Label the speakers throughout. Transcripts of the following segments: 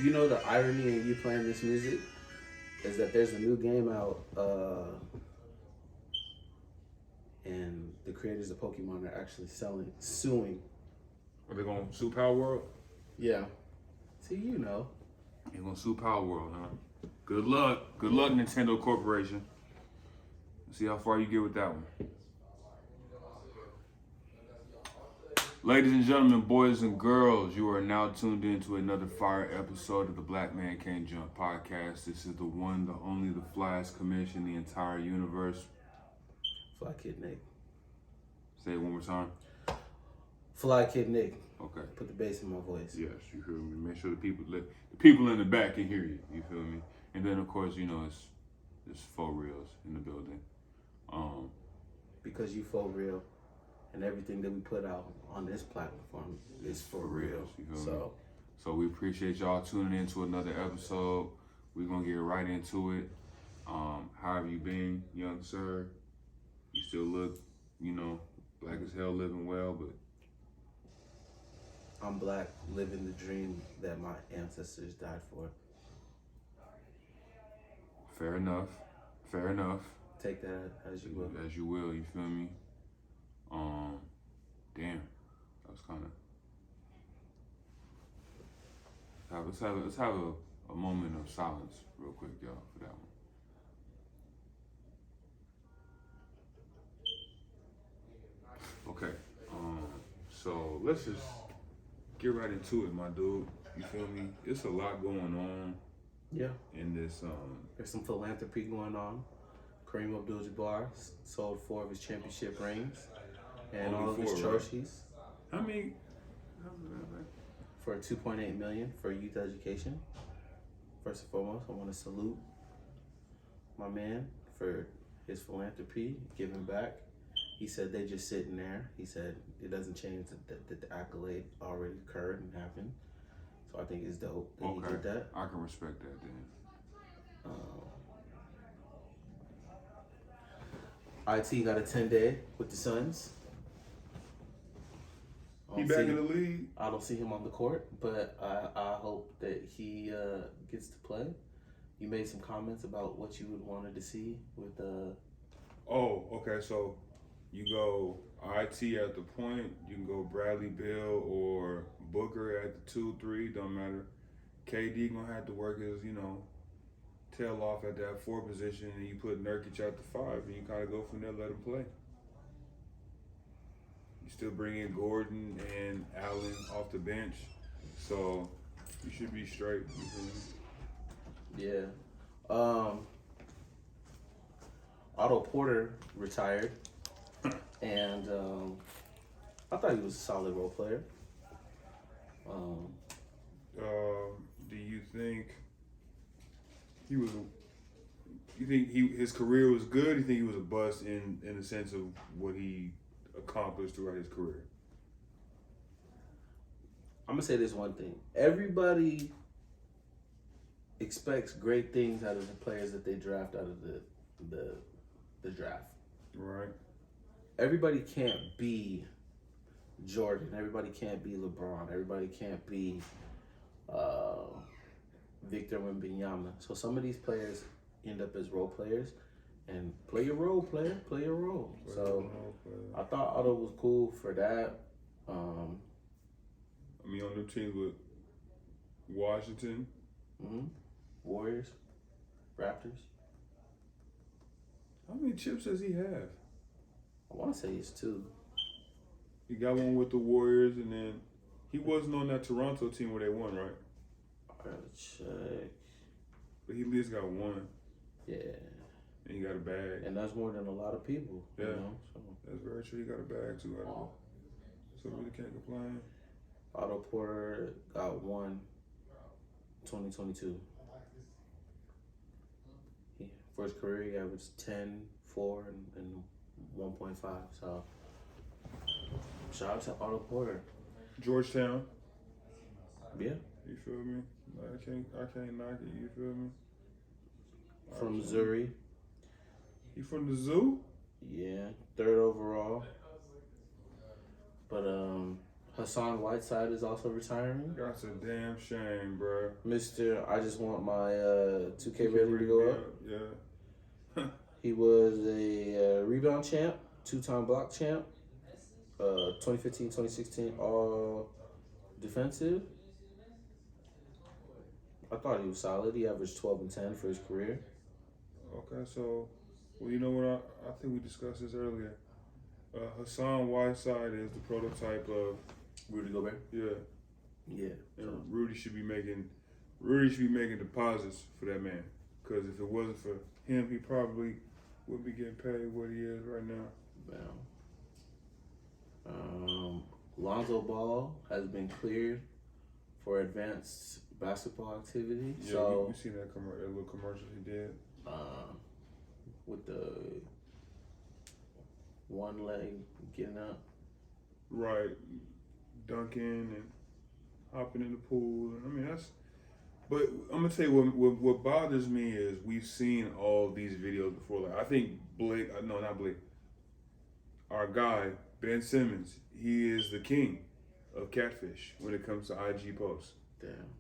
Speaker 1: You know the irony in you playing this music is that there's a new game out, and the creators of Pokemon are actually suing.
Speaker 2: Are they gonna sue Power World?
Speaker 1: Yeah. See, you know.
Speaker 2: They're gonna sue Power World, huh? Good luck. Good luck, Nintendo Corporation. See how far you get with that one. Ladies and gentlemen, boys and girls, you are now tuned in to another fire episode of the Black Man Can't Jump podcast. This is the one, the only, the flyest commission in the entire universe.
Speaker 1: Fly Kid Nick.
Speaker 2: Say it one more time.
Speaker 1: Fly Kid Nick.
Speaker 2: Okay.
Speaker 1: Put the bass in my voice.
Speaker 2: Yes, you feel me. Make sure the people in the back can hear you. You feel me. And then of course, you know, it's faux reals in the building.
Speaker 1: Because you for real, and everything that we put out on this platform is for real.
Speaker 2: You feel me? So we appreciate y'all tuning in to another episode. We're gonna get right into it. How have you been, young sir? You still look, you know, black as hell, living well, but
Speaker 1: I'm black, living the dream that my ancestors died for.
Speaker 2: fair enough. Fair enough.
Speaker 1: Take that as you will.
Speaker 2: As you will, you feel me? Damn. That was kind of... Let's have a moment of silence real quick, y'all, for that one. Okay. So let's just get right into it, my dude. You feel me? It's a lot going on.
Speaker 1: Yeah.
Speaker 2: In this
Speaker 1: There's some philanthropy going on. Kareem Abdul-Jabbar sold 4 of his championship rings and all of his trophies.
Speaker 2: How many?
Speaker 1: For $2.8 million for youth education. First and foremost, I want to salute my man for his philanthropy, giving back. He said they just sitting there. He said it doesn't change that the accolade already occurred and happened. So I think it's dope that he did that.
Speaker 2: I can respect that then.
Speaker 1: IT got a 10-day with the Suns.
Speaker 2: He back in the league?
Speaker 1: I don't see him on the court, but I hope that he gets to play. You made some comments about what you would wanted to see with
Speaker 2: Oh, okay. So you go IT at the point. You can go Bradley Beal or Booker at the 2-3. Don't matter. KD gonna have to work his, you know, tail off at that 4 position, and you put Nurkic at the 5, and you kind of go from there. Let him play. You still bring in Gordon and Allen off the bench, so you should be straight.
Speaker 1: Yeah. Otto Porter retired, and I thought he was a solid role player.
Speaker 2: Do you think he was? You think his career was good? You think he was a bust in the sense of what he accomplished throughout his career?
Speaker 1: I'm gonna say this one thing: everybody expects great things out of the players that they draft out of the draft.
Speaker 2: Right.
Speaker 1: Everybody can't be Jordan. Everybody can't be LeBron. Everybody can't be Victor Wembanyama. So some of these players end up as role players, and play your role, player. Play your role. So I thought Otto was cool for that.
Speaker 2: I mean, on the team with Washington,
Speaker 1: Warriors, Raptors.
Speaker 2: how many chips does he have?
Speaker 1: I want to say it's 2.
Speaker 2: He got one with the Warriors, and then he wasn't on that Toronto team where they won, right?
Speaker 1: I gotta check.
Speaker 2: But he at least got 1.
Speaker 1: Yeah.
Speaker 2: And he got a bag.
Speaker 1: And that's more than a lot of people.
Speaker 2: Yeah.
Speaker 1: You know? So.
Speaker 2: That's very true. He got a bag too out of it. So really can't complain.
Speaker 1: Otto Porter got 1 2022. For his career, he averaged 10, 4, and 1.5. So, shout out to Otto Porter.
Speaker 2: Georgetown.
Speaker 1: Yeah.
Speaker 2: You feel me? I can't knock it. You feel me?
Speaker 1: From Missouri.
Speaker 2: You from the zoo?
Speaker 1: Yeah, 3rd overall. But Hassan Whiteside is also retiring.
Speaker 2: That's a damn shame, bro.
Speaker 1: Mr. I just want my 2K rating to go up.
Speaker 2: Yeah.
Speaker 1: He was a rebound champ, 2-time block champ, 2015-2016 all defensive. I thought he was solid. He averaged 12 and 10 for his career.
Speaker 2: Okay, so, well, you know what? I think we discussed this earlier. Hassan Whiteside is the prototype of
Speaker 1: Rudy Gobert.
Speaker 2: Yeah.
Speaker 1: Yeah.
Speaker 2: And Rudy should be making deposits for that man. Because if it wasn't for him, he probably wouldn't be getting paid what he is right now.
Speaker 1: Lonzo Ball has been cleared for advanced basketball activity.
Speaker 2: Yeah,
Speaker 1: so
Speaker 2: we seen that little commercial he did.
Speaker 1: With the one leg getting up.
Speaker 2: Right. Dunking and hopping in the pool. I mean, but I'm going to tell you what bothers me is we've seen all these videos before. Like, I think not Blake. Our guy, Ben Simmons, he is the king of catfish when it comes to IG posts.
Speaker 1: Damn.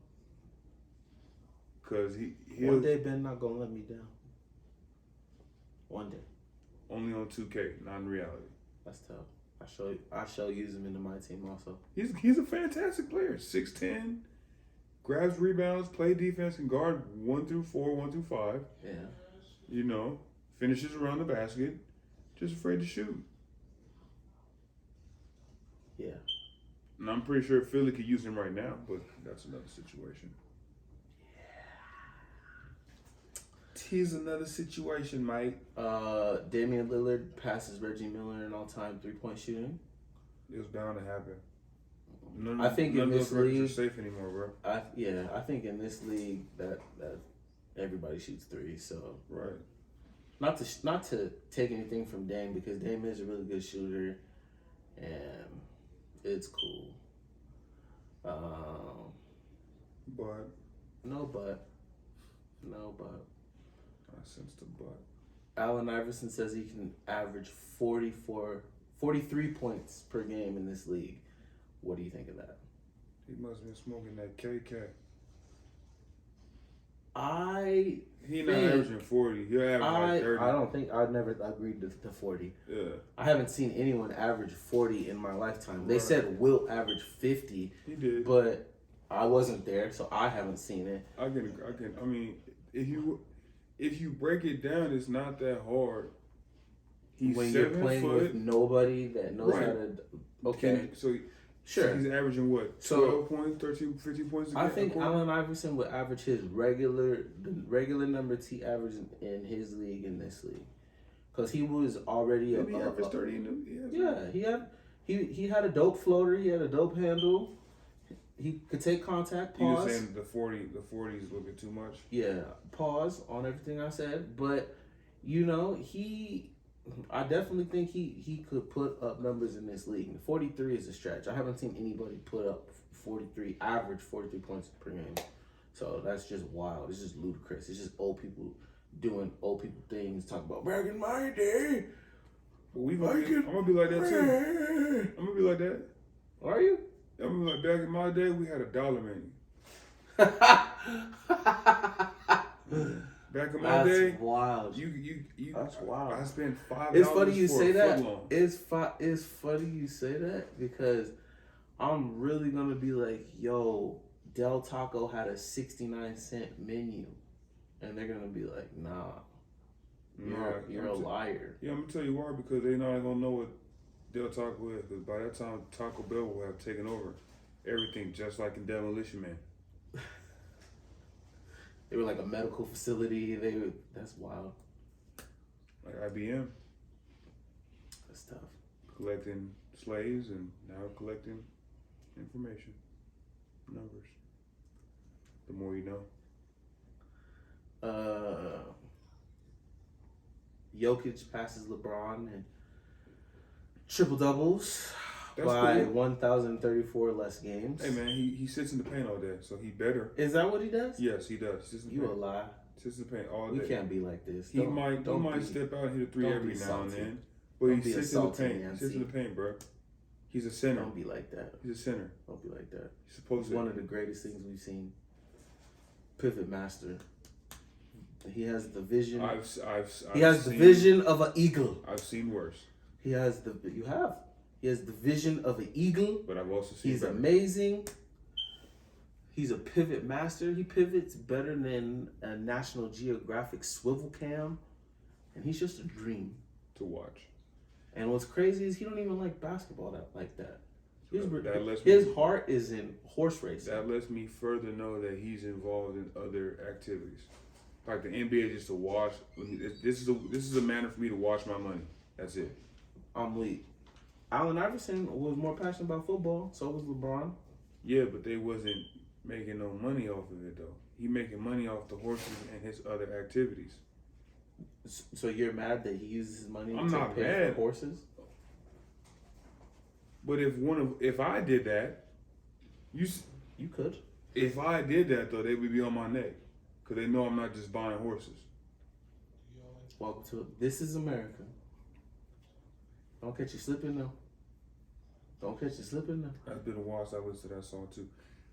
Speaker 2: Because
Speaker 1: one day Ben not gonna let me down. One day.
Speaker 2: Only on 2K, not in reality.
Speaker 1: That's tough. I shall use him into my team also.
Speaker 2: He's a fantastic player. 6'10", grabs rebounds, play defense, and guard 1 through 4, 1 through 5.
Speaker 1: Yeah.
Speaker 2: You know, finishes around the basket, just afraid to shoot.
Speaker 1: Yeah.
Speaker 2: And I'm pretty sure Philly could use him right now, but that's another situation. Here's another situation, mate.
Speaker 1: Damian Lillard passes Reggie Miller in all-time three-point shooting.
Speaker 2: It was bound to happen.
Speaker 1: In this
Speaker 2: none of those records
Speaker 1: league,
Speaker 2: are safe anymore, bro.
Speaker 1: I think in this league that everybody shoots threes. So
Speaker 2: right.
Speaker 1: Not to take anything from Dame, because Dame is a really good shooter, and it's cool.
Speaker 2: But
Speaker 1: no but.
Speaker 2: I sense the but.
Speaker 1: Allen Iverson says he can average 43 points per game in this league. What do you think of that?
Speaker 2: He must have been smoking that KK. He not averaging 40. He'll average like 30.
Speaker 1: I don't think I'd never agreed to 40.
Speaker 2: Yeah.
Speaker 1: I haven't seen anyone average 40 in my lifetime. They said Wilt averaged 50.
Speaker 2: He did.
Speaker 1: But I wasn't there, so I haven't seen it.
Speaker 2: I mean, if you break it down, it's not that hard. He's
Speaker 1: when
Speaker 2: 7
Speaker 1: you're playing
Speaker 2: foot
Speaker 1: with nobody that knows how to. Okay.
Speaker 2: So
Speaker 1: sure.
Speaker 2: He's averaging what? 12 points, 13, 15 points a game?
Speaker 1: I think Allen Iverson would average his regular numbers he averaged in his league in this league, because he was already
Speaker 2: he averaged 30 in the
Speaker 1: he had a dope floater. He had a dope handle. He could take contact. Pause.
Speaker 2: You were saying the 40 is a little bit too much?
Speaker 1: Yeah. Pause on everything I said. But, I definitely think he could put up numbers in this league. 43 is a stretch. I haven't seen anybody put up average 43 points per game. So that's just wild. It's just ludicrous. It's just old people doing old people things, talking about back in my day.
Speaker 2: I'm gonna be like that too. I'm gonna be like that.
Speaker 1: Are you?
Speaker 2: I mean, like back in my day, we had $1 menu. Back in my day,
Speaker 1: that's wild.
Speaker 2: You.
Speaker 1: That's wild.
Speaker 2: I spent $5.
Speaker 1: It's funny you say that.
Speaker 2: Footlong.
Speaker 1: It's funny you say that, because I'm really gonna be like, yo, Del Taco had a 69-cent menu, and they're gonna be like, nah, you're a liar.
Speaker 2: Yeah, I'm gonna tell you why, because they're not gonna know what Del Taco is, because by that time Taco Bell will have taken over everything, just like in Demolition Man.
Speaker 1: They were like a medical facility. That's wild.
Speaker 2: Like IBM.
Speaker 1: That's tough.
Speaker 2: Collecting slaves and now collecting information, numbers. The more you know.
Speaker 1: Jokic passes LeBron in triple doubles.
Speaker 2: That's
Speaker 1: by
Speaker 2: cool.
Speaker 1: 1,034 less games.
Speaker 2: Hey man, he sits in the paint all day, so he better.
Speaker 1: Is that what he does?
Speaker 2: Yes, he does. Sits in the
Speaker 1: you
Speaker 2: paint.
Speaker 1: a lie.
Speaker 2: Sits in the paint all day.
Speaker 1: We can't be like this.
Speaker 2: He might step out and hit a 3 every now and then, but he sits in the paint. Sits in the paint, bro. He's a center.
Speaker 1: Don't be like that.
Speaker 2: He's a center.
Speaker 1: Don't be like that.
Speaker 2: He's supposed to.
Speaker 1: One of the greatest things we've seen. Pivot master. He has the vision.
Speaker 2: He has
Speaker 1: the vision of an eagle.
Speaker 2: I've seen worse.
Speaker 1: He has the vision of an eagle.
Speaker 2: But I've also seen.
Speaker 1: He's amazing. He's a pivot master. He pivots better than a National Geographic swivel cam, and he's just a dream
Speaker 2: to watch.
Speaker 1: And what's crazy is he don't even like basketball like that.
Speaker 2: His
Speaker 1: heart is in horse racing.
Speaker 2: That lets me further know that he's involved in other activities. Like the NBA is just to watch. This is a manner for me to watch my money. That's it.
Speaker 1: I'm weak. Allen Iverson was more passionate about football. So was LeBron.
Speaker 2: Yeah, but they wasn't making no money off of it though. He making money off the horses and his other activities.
Speaker 1: So you're mad that he uses his money
Speaker 2: I'm
Speaker 1: to
Speaker 2: not
Speaker 1: pay
Speaker 2: mad.
Speaker 1: for horses?
Speaker 2: But if I did that, you
Speaker 1: could.
Speaker 2: If I did that though, they would be on my neck because they know I'm not just buying horses.
Speaker 1: Welcome to This is America. Don't catch you slipping now. Don't catch you slipping now.
Speaker 2: That's been a while since I listened to that song too.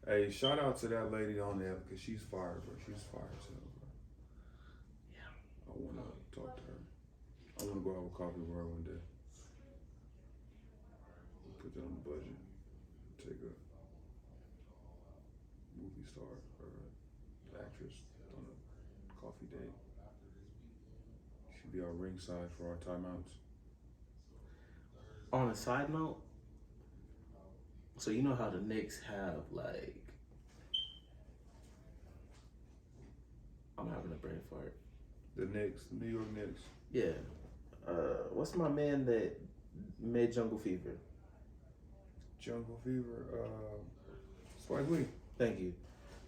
Speaker 2: Hey, shout out to that lady on there because she's fire, bro. She's fire as hell, bro.
Speaker 1: Yeah.
Speaker 2: I wanna talk to her. I wanna go have a coffee with her one day. Put that on the budget. Take a movie star or actress on a coffee date. She'd be our ringside for our timeouts.
Speaker 1: On a side note, so you know how the Knicks have like, I'm having a brain fart.
Speaker 2: The Knicks, New York Knicks.
Speaker 1: Yeah. What's my man that made Jungle Fever?
Speaker 2: Jungle Fever, Spike Lee.
Speaker 1: Thank you.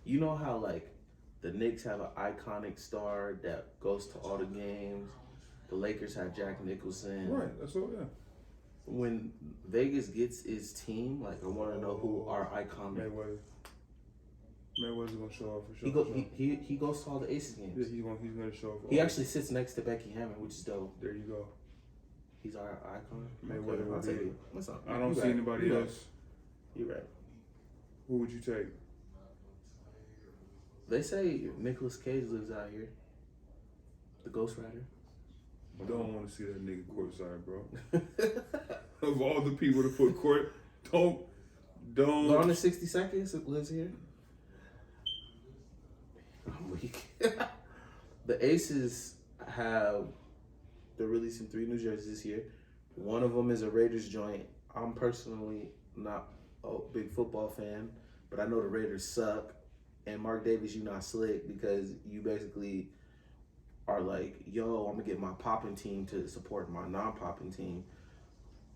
Speaker 1: You know how like the Knicks have an iconic star that goes to all the games. The Lakers have Jack Nicholson.
Speaker 2: Right, that's all. Yeah.
Speaker 1: When Vegas gets its team, like I want to know who our iconic.
Speaker 2: Mayweather's gonna show up for sure.
Speaker 1: He goes to all the Aces games.
Speaker 2: Yeah, he's gonna show up.
Speaker 1: He actually sits next to Becky Hammond, which is dope.
Speaker 2: There you go.
Speaker 1: He's our icon.
Speaker 2: Mayweather will be.
Speaker 1: I
Speaker 2: don't see anybody else.
Speaker 1: You're right.
Speaker 2: Who would you take?
Speaker 1: They say Nicolas Cage lives out here. The Ghost Rider.
Speaker 2: Don't want to see that nigga courtside, bro. Of all the people to put court, don't.
Speaker 1: Gone in 60 Seconds lives here. I'm weak. The Aces they're releasing 3 new jerseys this year. One of them is a Raiders joint. I'm personally not a big football fan, but I know the Raiders suck. And Mark Davis, you not slick because you basically are like, yo, I'm gonna get my popping team to support my non-popping team.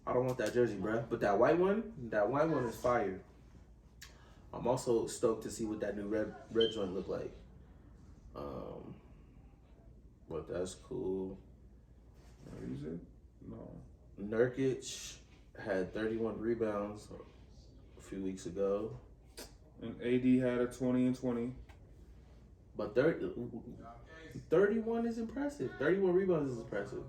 Speaker 1: I don't want that jersey, bruh. But that white one is fire. I'm also stoked to see what that new red joint look like. But that's cool.
Speaker 2: Is it? No.
Speaker 1: Nurkic had 31 rebounds a few weeks ago.
Speaker 2: And AD had a 20 and 20.
Speaker 1: But 31 is impressive. 31 rebounds is impressive.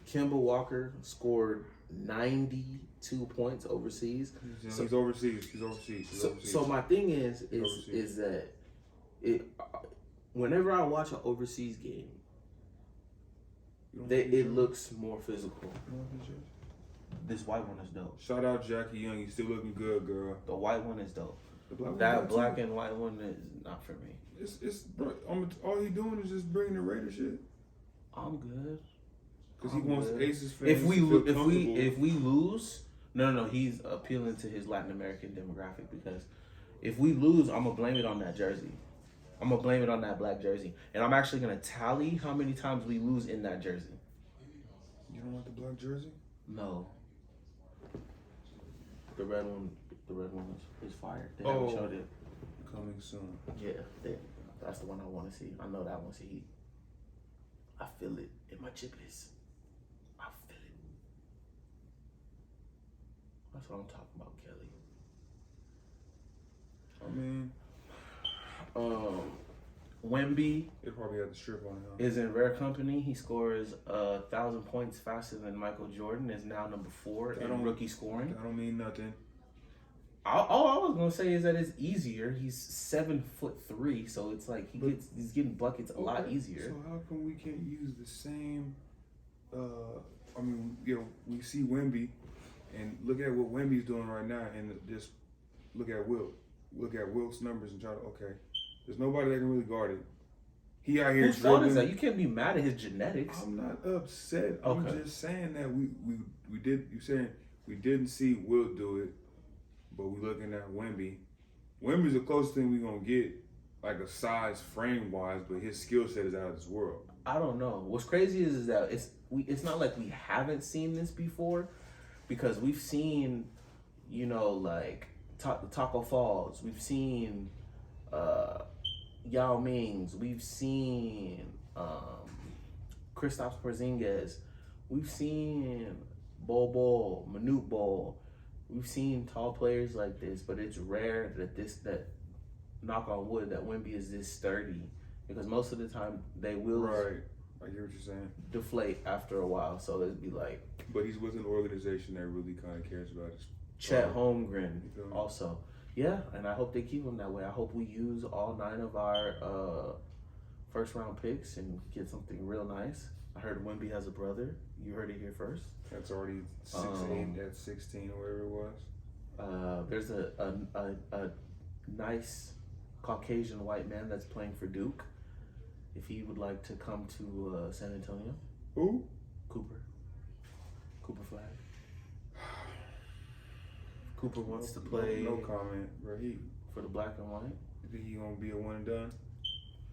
Speaker 1: Kemba Walker scored 92 points overseas.
Speaker 2: He's overseas.
Speaker 1: So my thing is that whenever I watch an overseas game, it looks more physical. This white one is dope.
Speaker 2: Shout out Jackie Young. You still looking good, girl.
Speaker 1: The white one is dope. That black and white one is not for me.
Speaker 2: It's bro. All he doing is just bringing the Raider shit.
Speaker 1: I'm good.
Speaker 2: Because he wants Aces fans
Speaker 1: If we lose, no, he's appealing to his Latin American demographic because if we lose, I'm gonna blame it on that jersey. I'm gonna blame it on that black jersey, and I'm actually gonna tally how many times we lose in that jersey.
Speaker 2: You don't want the black jersey?
Speaker 1: No. The red one is fire. They haven't showed it.
Speaker 2: Coming soon.
Speaker 1: Yeah, that's the one I want to see. I know that one's heat. I feel it in my chippies. I feel it. That's what I'm talking about, Kelly.
Speaker 2: I mean,
Speaker 1: Wemby
Speaker 2: It probably had the strip on it.
Speaker 1: is in rare company. He scores 1,000 points faster than Michael Jordan. Is now number 4 in rookie scoring.
Speaker 2: That don't mean nothing.
Speaker 1: All I was gonna say is that it's easier. He's 7'3", so it's like he's getting buckets a lot easier.
Speaker 2: So how come we can't use the same? I mean, you know, we see Wemby, and look at what Wemby's doing right now, and just look at Wilt. Look at Wilt's numbers and try to there's nobody that can really guard it. He out here
Speaker 1: Whose fault is that? You can't be mad at his genetics.
Speaker 2: I'm not upset.
Speaker 1: Okay.
Speaker 2: I'm just saying that we did. You saying we didn't see Wilt do it, but we looking at Wemby. Wemby's the closest thing we gonna get, like a size frame wise, but his skill set is out of this world.
Speaker 1: I don't know. What's crazy is that it's not like we haven't seen this before, because we've seen, you know, like Taco Falls. We've seen Yao Ming's. We've seen Kristaps Porzingis. We've seen Bol, Manute Bol. We've seen tall players like this, but it's rare that knock on wood, that Wemby is this sturdy, because most of the time they will
Speaker 2: Right. I hear what you're saying.
Speaker 1: deflate after a while. So it'd be like.
Speaker 2: But he's with an organization that really kind of cares about his.
Speaker 1: Chet Holmgren also. Yeah, and I hope they keep him that way. I hope we use all 9 of our first round picks and get something real nice. I heard Wemby has a brother. You heard it here first.
Speaker 2: That's already 16 or whatever it was.
Speaker 1: There's a nice Caucasian white man that's playing for Duke. If he would like to come to San Antonio.
Speaker 2: Who?
Speaker 1: Cooper Flag. Cooper wants to play.
Speaker 2: No comment, bro.
Speaker 1: For the black and white.
Speaker 2: You think he gonna be a one and done?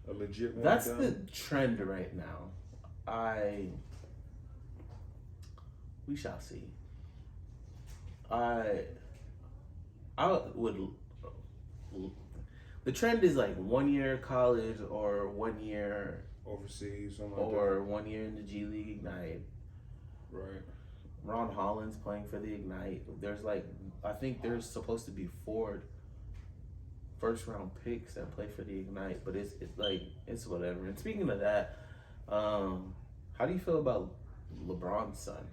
Speaker 2: A legit one
Speaker 1: That's
Speaker 2: and done?
Speaker 1: the trend right now. We shall see. I would. The trend is like 1 year college or 1 year
Speaker 2: overseas, something like
Speaker 1: or 1 year in the G League Ignite.
Speaker 2: Right.
Speaker 1: Ron Holland's playing for the Ignite. I think there's supposed to be 4 first round picks that play for the Ignite, but it's whatever. And speaking of that, how do you feel about LeBron's son?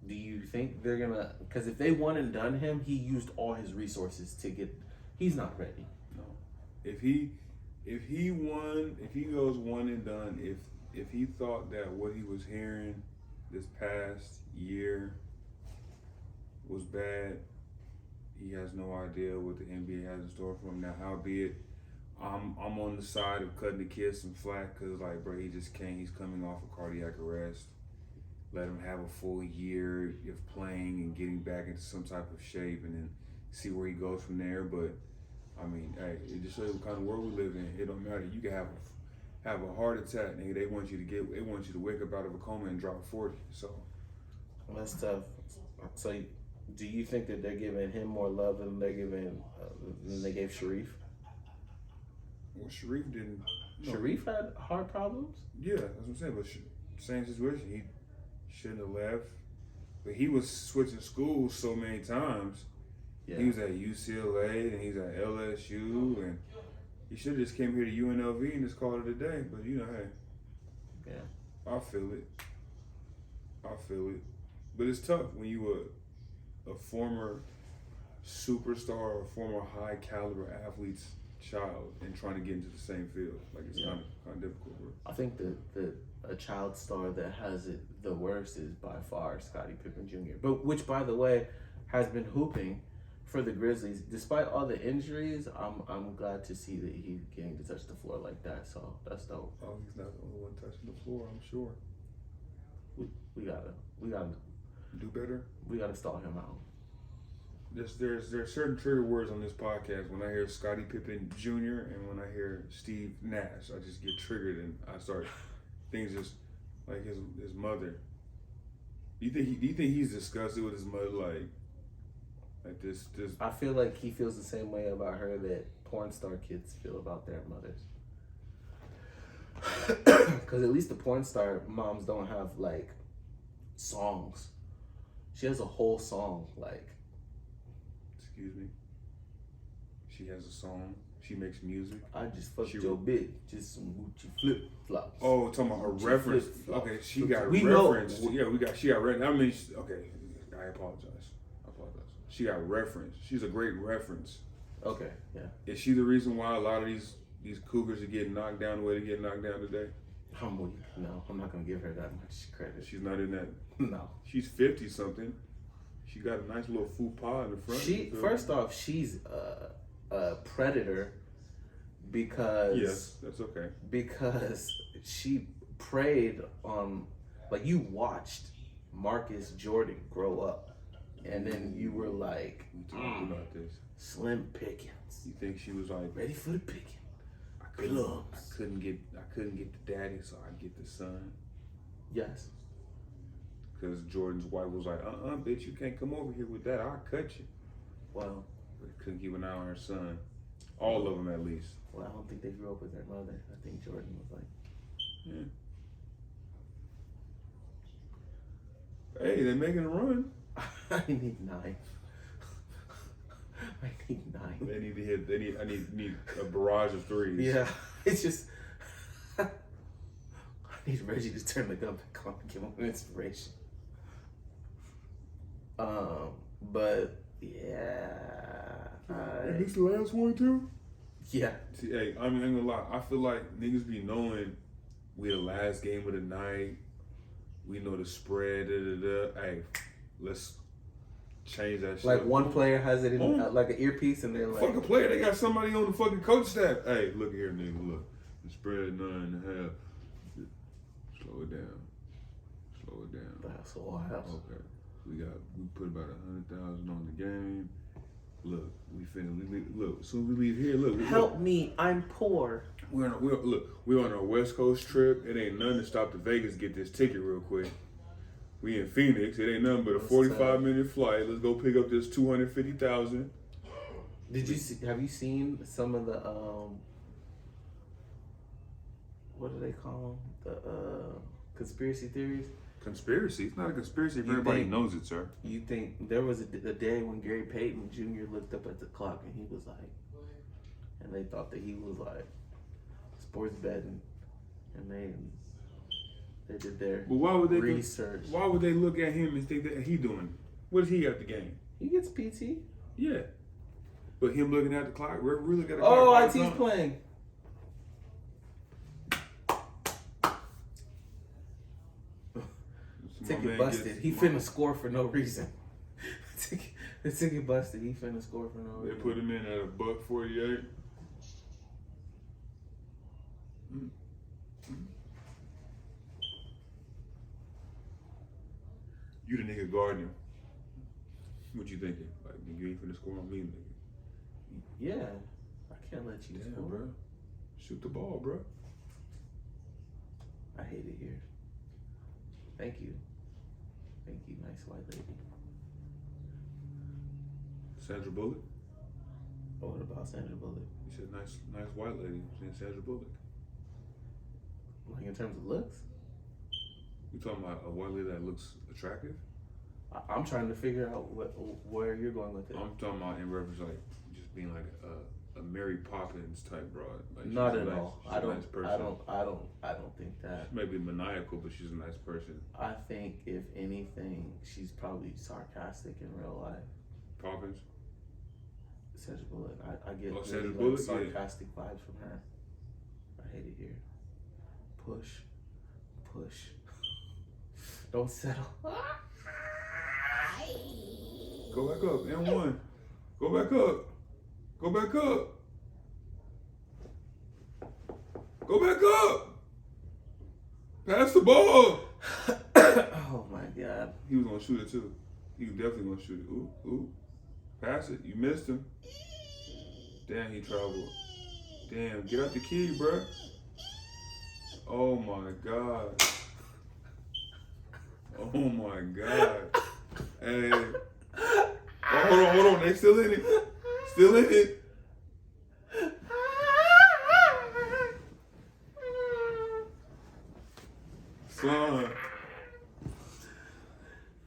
Speaker 1: Do you think they're gonna? Because if they one and done him, he used all his resources to get. He's not ready.
Speaker 2: No. If he goes one and done, if he thought that what he was hearing this past year was bad, he has no idea what the NBA has in store for him. Now, howbeit, I'm on the side of cutting the kid some slack, because, like, bro, he just can't. He's coming off of cardiac arrest. Let him have a full year of playing and getting back into some type of shape, and then see where he goes from there. But I mean, hey, it just shows you what kind of world we live in. It don't matter. You can have a heart attack, nigga. They want you to wake up out of a coma and drop 40. So
Speaker 1: that's tough. So, do you think that they're giving him more love than they gave Sharif?
Speaker 2: Well, Sharif didn't. No.
Speaker 1: Sharif had heart problems.
Speaker 2: Yeah, that's what I'm saying. But same situation. He shouldn't have left. But he was switching schools so many times. Yeah. He was at UCLA, and he's at LSU, and he should have just came here to UNLV and just called it a day. But you know, hey, yeah, I feel it. But it's tough when you a former superstar or a former high caliber athlete's child and trying to get into the same field. Like, it's kind of difficult. Bro.
Speaker 1: I think that a child star that has it the worst is by far Scottie Pippen Jr. But which, by the way, has been hooping for the Grizzlies despite all the injuries. I'm glad to see that he's getting to touch the floor like that. So that's dope.
Speaker 2: Oh, he's not the only one touching the floor, I'm sure.
Speaker 1: We gotta
Speaker 2: do better.
Speaker 1: We gotta stall him out.
Speaker 2: There's certain trigger words on this podcast. When I hear Scottie Pippen Jr. and when I hear Steve Nash, I just get triggered and I start things just like his mother. Do you think he's disgusted with his mother like this?
Speaker 1: I feel like he feels the same way about her that porn star kids feel about their mothers. Because at least the porn star moms don't have like songs. She has a whole song like.
Speaker 2: Excuse me. She has a song. She makes music.
Speaker 1: I just fucked your bitch. Just some Gucci flip flops.
Speaker 2: Oh, talking about her reference. Okay, she got reference. Yeah, she got reference. I mean, okay. I apologize. She got reference. She's a great reference.
Speaker 1: Okay, yeah.
Speaker 2: Is she the reason why a lot of these cougars are getting knocked down the way they get knocked down today?
Speaker 1: No, I'm not gonna give her that much credit.
Speaker 2: She's not in that.
Speaker 1: No.
Speaker 2: She's 50 something. She got a nice little faux pas in the front.
Speaker 1: First off, she's a predator because
Speaker 2: yes, that's okay.
Speaker 1: Because she preyed on, like, you watched Marcus Jordan grow up. And then you were like,
Speaker 2: we talked about this.
Speaker 1: Slim pickings.
Speaker 2: You think she was like
Speaker 1: ready for the picking?
Speaker 2: I couldn't get the daddy, so I get the son.
Speaker 1: Yes.
Speaker 2: Because Jordan's wife was like, bitch, you can't come over here with that. I'll cut you.
Speaker 1: Well,
Speaker 2: but couldn't keep an eye on her son. All of them, at least.
Speaker 1: Well, I don't think they grew up with their mother. I think Jordan was like,
Speaker 2: yeah. Hey, they're making a run.
Speaker 1: I need 9. I need 9.
Speaker 2: They need to hit. I need a barrage of threes.
Speaker 1: Yeah, it's just. I need Reggie to turn the gun back on and give him inspiration. But yeah.
Speaker 2: Is this the last one too?
Speaker 1: Yeah.
Speaker 2: See, hey, I mean, I ain't gonna lie. I feel like niggas be knowing we the last game of the night. We know the spread. Hey, let's change that shit.
Speaker 1: Like one player has it in like an earpiece, and they're like,
Speaker 2: fucking player. They got somebody on the fucking coach staff. Hey, look here, nigga. Look, the spread 9.5. Slow it down.
Speaker 1: That's wild.
Speaker 2: Okay, we put about 100,000 on the game. Look, look. As soon as we leave here, look.
Speaker 1: Help me, I'm poor.
Speaker 2: We're on our West Coast trip. It ain't nothing to stop to Vegas get this ticket real quick. We in Phoenix. It ain't nothing but a 45-minute flight. Let's go pick up this 250,000.
Speaker 1: Have you seen some of the what do they call them? The conspiracy theories?
Speaker 2: Conspiracy? It's not a conspiracy if everybody knows it, sir.
Speaker 1: You think there was a day when Gary Payton Jr. looked up at the clock and he was like, and they thought that he was like sports betting, and they did their research.
Speaker 2: Why would they look at him and think that he doing? What does he have to gain?
Speaker 1: He gets PT.
Speaker 2: Yeah, but him looking at the clock, really look at the
Speaker 1: Oh,
Speaker 2: clock.
Speaker 1: IT's playing. Ticket busted. He finna score for no reason. The ticket busted. He finna score for no reason.
Speaker 2: They put him in at $1.48. You the nigga guarding him. What you thinking? Like, you ain't finna score on me, nigga.
Speaker 1: Yeah, I can't let you score,
Speaker 2: bro. Shoot the ball, bro.
Speaker 1: I hate it here. Thank you, nice white lady.
Speaker 2: Sandra Bullock.
Speaker 1: Oh, what about Sandra Bullock?
Speaker 2: You said nice white lady. Saying Sandra Bullock.
Speaker 1: Like in terms of looks?
Speaker 2: You talking about a white lady that looks attractive?
Speaker 1: I'm trying to figure out where you're going with it.
Speaker 2: I'm talking about in reference like just being like a Mary Poppins type broad. Like
Speaker 1: not at all. I don't think that.
Speaker 2: She may be maniacal, but she's a nice person.
Speaker 1: I think if anything, she's probably sarcastic in real life.
Speaker 2: Poppins?
Speaker 1: Sandra Bullock. I get
Speaker 2: really
Speaker 1: sarcastic vibes from her. I hate it here. Push. Don't settle.
Speaker 2: Go back up. N1. Go back up. Pass the ball.
Speaker 1: Oh my God.
Speaker 2: He was gonna shoot it too. He was definitely gonna shoot it. Ooh. Pass it. You missed him. Damn, he traveled. Damn, get out the key, bruh. Oh my God. Oh my God. Hey. Oh, hold on. They still in it. Son.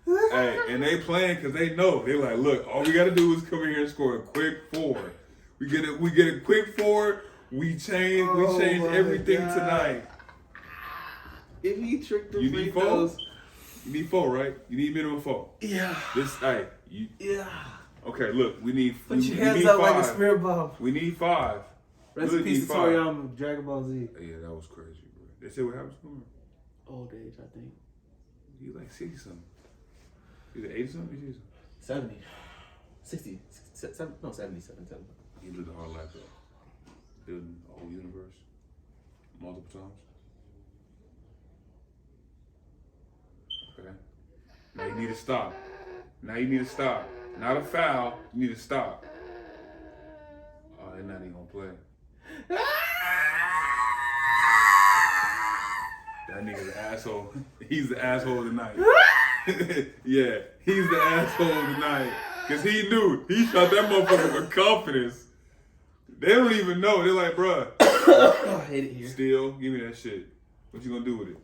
Speaker 2: Hey, and they playing because they know. They like, look, all we got to do is come in here and score a quick 4. We get a quick forward. We change everything tonight.
Speaker 1: If he tricked the
Speaker 2: You need
Speaker 1: free throws.
Speaker 2: You need 4, right? You need minimum 4.
Speaker 1: Yeah.
Speaker 2: Yeah. Okay, look, we need.
Speaker 1: Put your hands
Speaker 2: need
Speaker 1: up
Speaker 2: 5.
Speaker 1: like a spirit bomb.
Speaker 2: We need 5.
Speaker 1: Rest in peace to Toriyama, Dragon Ball Z.
Speaker 2: Yeah, that was crazy, bro. They said what happens to him?
Speaker 1: Old age, I think.
Speaker 2: He like 60 something. He's 80 something.
Speaker 1: 70. 60. 70, no, 77.
Speaker 2: He lived a hard life though. Building a whole universe multiple times. Okay. Now you need to stop. Not a foul. You need to stop. Oh, they're not even gonna play. That nigga's an asshole. He's the asshole of the night. Yeah, he's the asshole of the night. Cause he knew. He shot that motherfucker with confidence. They don't even know. They're like, bruh.
Speaker 1: I hate it here.
Speaker 2: Still, give me that shit. What you gonna do with it?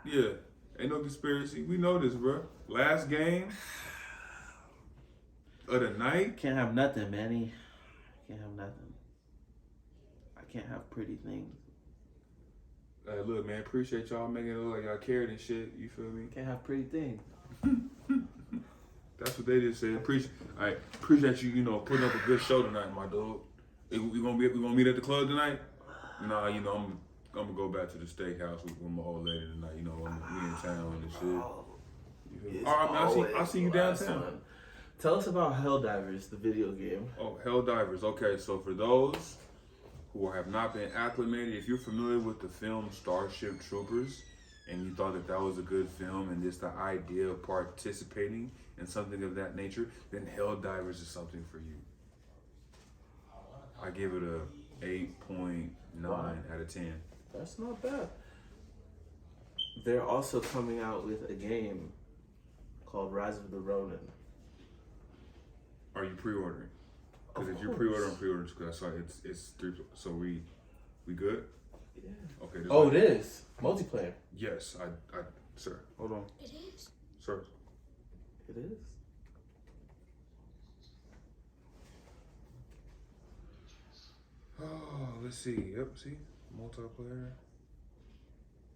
Speaker 2: Yeah, ain't no conspiracy. We know this, bruh. Last game of the night.
Speaker 1: Can't have nothing, Manny. Can't have nothing. I can't have pretty things.
Speaker 2: Hey, look, man, appreciate y'all making it look like y'all cared and shit. You feel me?
Speaker 1: Can't have pretty things.
Speaker 2: That's what they just said. Appreciate you, putting up a good show tonight, my dude. We gonna meet at the club tonight? Nah, I'm gonna go back to the steakhouse with my old lady tonight. We in town and shit. All right, man, I'll see you downtown.
Speaker 1: One. Tell us about Helldivers, the video game.
Speaker 2: Oh, Helldivers. Okay, so for those who have not been acclimated, if you're familiar with the film Starship Troopers and you thought that was a good film and just the idea of participating in something of that nature, then Helldivers is something for you. I give it a 8.9 out of 10.
Speaker 1: That's not bad. They're also coming out with a game called Rise of the Ronin.
Speaker 2: Are you pre-ordering? Because if you're pre-ordering, because I saw it's 3. So we good?
Speaker 1: Yeah.
Speaker 2: Okay.
Speaker 1: Oh, it is multiplayer.
Speaker 2: Yes, I sir. Hold on.
Speaker 3: It is.
Speaker 2: Sir.
Speaker 1: It is.
Speaker 2: Oh, let's see. Yep, see? Multiplayer.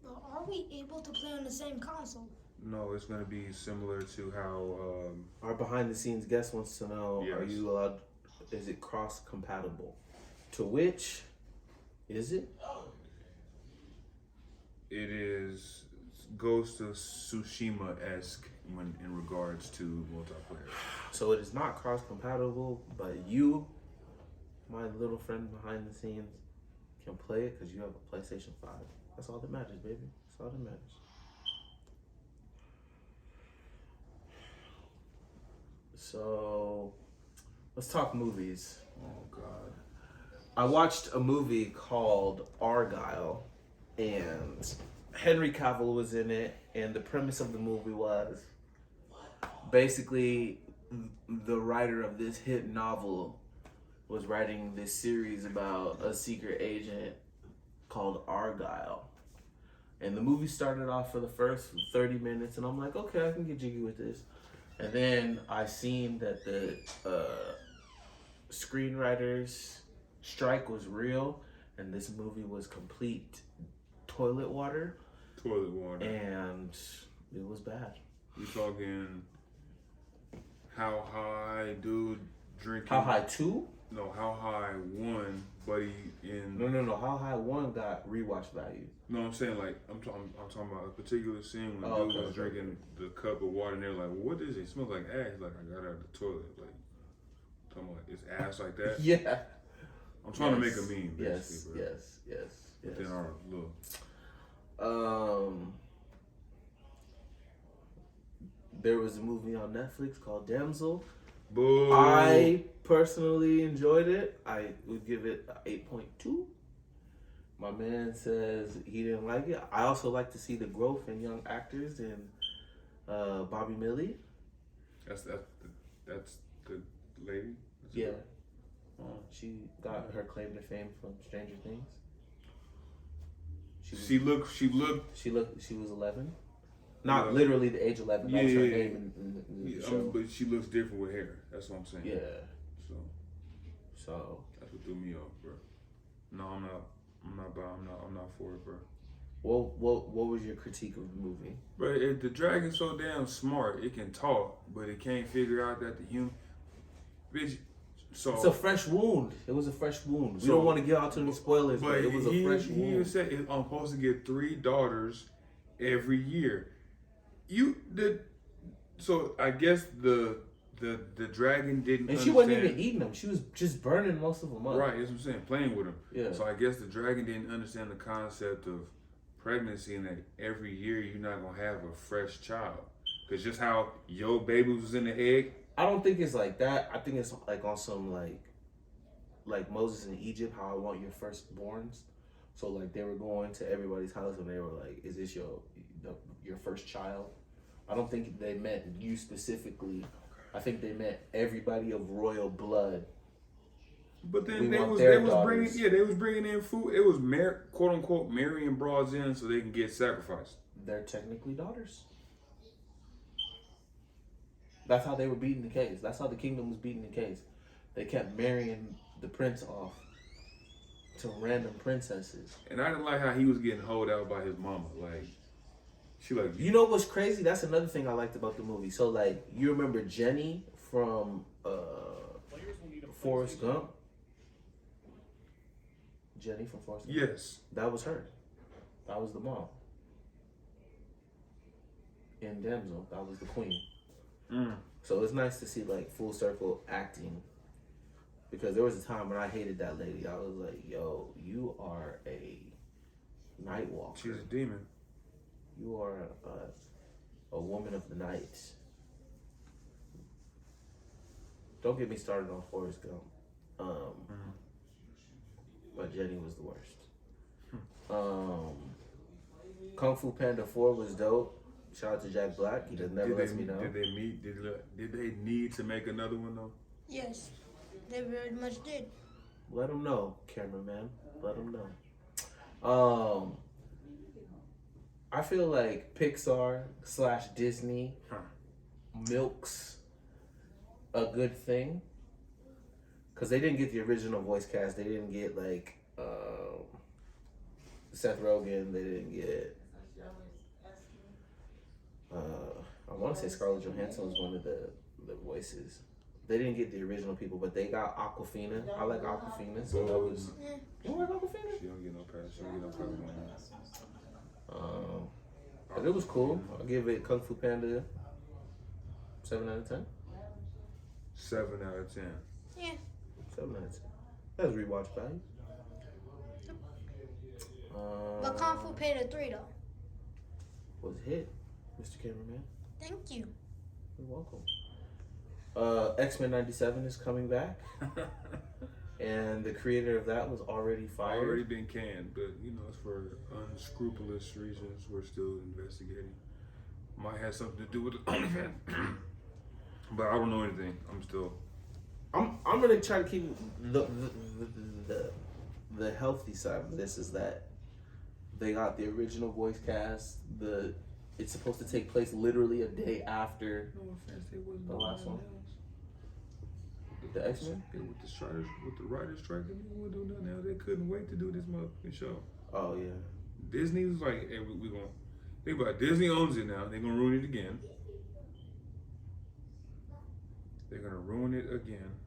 Speaker 3: But are we able to play on the same console?
Speaker 2: No, it's going to be similar to how...
Speaker 1: Our behind-the-scenes guest wants to know,
Speaker 2: yes.
Speaker 1: Are you allowed, is it cross-compatible? To which, is it?
Speaker 2: It is Ghost of Tsushima-esque in regards to multiplayer.
Speaker 1: So it is not cross-compatible, but you, my little friend behind the scenes, can play it because you have a PlayStation 5. That's all that matters, baby. That's all that matters. So, let's talk movies.
Speaker 2: Oh, God.
Speaker 1: I watched a movie called Argyle, and Henry Cavill was in it, and the premise of the movie was basically the writer of this hit novel was writing this series about a secret agent called Argyle. And the movie started off for the first 30 minutes, and I'm like, okay, I can get jiggy with this. And then I seen that the screenwriters strike was real, and this movie was complete toilet water.
Speaker 2: Toilet water.
Speaker 1: And it was bad.
Speaker 2: We talking How High, dude, drinking.
Speaker 1: How High 2?
Speaker 2: No, How High 1, buddy, in...
Speaker 1: No. How High 1 got rewatch value.
Speaker 2: No, I'm saying, like, I'm talking about a particular scene when dude was drinking the cup of water, and they're like, well, what is it? It smells like ass. Like, I got it out of the toilet. Like, talking about, it's ass like that?
Speaker 1: Yeah.
Speaker 2: I'm trying to make a meme, basically, bro.
Speaker 1: Yes.
Speaker 2: Within our little...
Speaker 1: There was a movie on Netflix called Damsel.
Speaker 2: Boo.
Speaker 1: I personally enjoyed it. I would give it an 8.2. My man says he didn't like it. I also like to see the growth in young actors in Bobby Millie.
Speaker 2: That's the lady? That's
Speaker 1: Yeah. She got her claim to fame from Stranger Things.
Speaker 2: She was
Speaker 1: 11. Not
Speaker 2: Yeah.
Speaker 1: literally the age 11. That was her
Speaker 2: Yeah.
Speaker 1: name in the show.
Speaker 2: But she looks different with hair. That's what I'm saying.
Speaker 1: Yeah.
Speaker 2: So that's what threw me off, bro. No, I'm not for it, bro.
Speaker 1: What was your critique of the movie?
Speaker 2: But the dragon's so damn smart, it can talk, but it can't figure out that the human. Bitch, so
Speaker 1: It's a fresh wound. It was a fresh wound. We don't want to get out too many spoilers, but it was a fresh wound.
Speaker 2: He said I'm supposed to get 3 daughters every year. So I guess the dragon didn't.
Speaker 1: And she wasn't even eating them. She was just burning most of them up.
Speaker 2: Right, that's what I'm saying. Playing with them.
Speaker 1: Yeah.
Speaker 2: So I guess the dragon didn't understand the concept of pregnancy and that every year you're not gonna have a fresh child. Cause just how your baby was in the egg.
Speaker 1: I don't think it's like that. I think it's like on some like Moses in Egypt, how I want your firstborns. So like they were going to everybody's house and they were like, "Is this your first child?" I don't think they meant you specifically. I think they meant everybody of royal blood.
Speaker 2: But then
Speaker 1: They
Speaker 2: they
Speaker 1: want
Speaker 2: was
Speaker 1: their
Speaker 2: bringing in food. It was quote unquote marrying broads in so they can get sacrificed.
Speaker 1: They're technically daughters. That's how they were beating the case. That's how the kingdom was beating the case. They kept marrying the prince off to random princesses.
Speaker 2: And I didn't like how he was getting holed out by his mama. Like, she like...
Speaker 1: You know what's crazy? That's another thing I liked about the movie. So, like, you remember Jenny from Forrest Gump? Jenny from Forrest Gump?
Speaker 2: Yes.
Speaker 1: That was her. That was the mom. In Damsel, that was the queen. So it's nice to see like full circle acting, because there was a time when I hated that lady. I was like, "Yo, you are a night walker.
Speaker 2: She's a demon.
Speaker 1: You are a woman of the night." Don't get me started on Forrest Gump. But Jenny was the worst. Kung Fu Panda 4 was dope. Shout out to Jack Black. He just never lets me know.
Speaker 2: Did they meet? Did they need to make another one though?
Speaker 3: Yes, they very much did.
Speaker 1: Let him know, cameraman. Let him know. I feel like Pixar / Disney milks a good thing, because they didn't get the original voice cast. They didn't get like Seth Rogen. They didn't get. I want to say Scarlett Johansson was one of the voices. They didn't get the original people, but they got Awkwafina. I like Awkwafina, so that was. You like Awkwafina?
Speaker 2: She don't get no pass. She don't get no pass on that.
Speaker 1: But it was cool. I'll give it Kung Fu Panda 7 out of 10.
Speaker 2: 7 out of 10.
Speaker 3: Yeah.
Speaker 1: 7 out of 10. That was rewatch value.
Speaker 3: But Kung Fu Panda 3 though.
Speaker 1: Was a hit, Mr. Cameraman.
Speaker 3: Thank you.
Speaker 1: You're welcome. X-Men 97 is coming back. And the creator of that was already fired.
Speaker 2: Already been canned, but you know, it's for unscrupulous reasons. We're still investigating. Might have something to do with the event. But I don't know anything.
Speaker 1: I'm gonna try to keep the healthy side of this is that they got the original voice cast. It's supposed to take place literally a day after the last one. The X-Men?
Speaker 2: With the writers strike, they wouldn't do nothing else. They couldn't wait to do this motherfucking show.
Speaker 1: Oh yeah.
Speaker 2: Disney was like, hey, we gonna think about it. Disney owns it now. They're gonna ruin it again. They're gonna ruin it again.